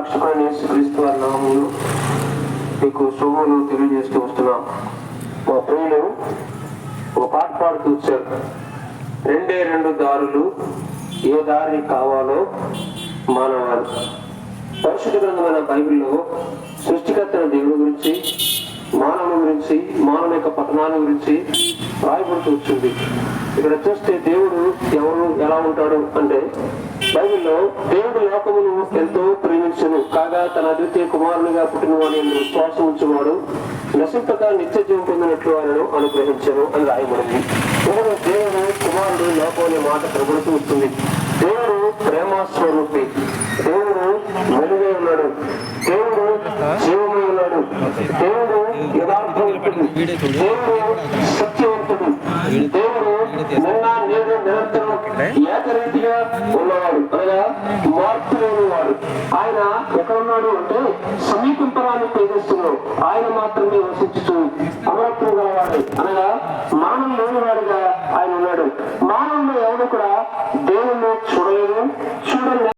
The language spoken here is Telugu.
రక్షకుడైన యేసుక్రీస్తు వారి నామములో మీకు శుభములు తెలియజేస్తూ వస్తున్నాం. మా ప్రియులు ఒక పాట పాడుతూ వచ్చారు. రెండే రెండు దారులు, ఏ దారి కావాలో మానవారు. పరిశుద్ధ గ్రంథమైన బైబిల్లో సృష్టికర్త దేవుడి గురించి, మానవుని గురించి, మానవుని యొక్క పతనాన్ని గురించి రాయబడుతూ వచ్చింది. ఇక్కడ చూస్తే దేవుడు ఎవరు ఎలా ఉంటాడు అంటే, బైబిల్లో దేవుడు లోకమును ఎంతో ప్రేమించను కాగా తన అద్వితీయ కుమారునిగా పుట్టిన వాడిని విశ్వాసం ఉంచువాడు నశింపక నిత్య జీవం పొందినట్లు ఆయనను అనుగ్రహించను అని రాయబడింది. దేవుడు కుమారుడు లోకం మాట ప్రబడుతూ వస్తుంది. దేవుడు ప్రేమస్వరూపి, దేవుడు వెలుగై ఉన్నాడు, దేవుడు జీవమై ఉన్నాడు, దేవుడు యథార్థవంతుడు, దేవుడు సత్యవంతుడు, దేవుడు నిన్న నేడు నిరంతరం ఏకరీతిగా ఉన్నవాడు, అనగా మార్పు లేనివాడు. ఆయన ఎక్కడ ఉన్నాడు అంటే సమీపింపరాన్ని తేజస్సులో ఆయన మాత్రమే వసించుతూ అమరత్వం గలవాడు, అనగా మానవం లేనివాడుగా ఆయన ఉన్నాడు. మానవుడు ఎవరు కూడా దేవుణ్ణి చూడలేదు,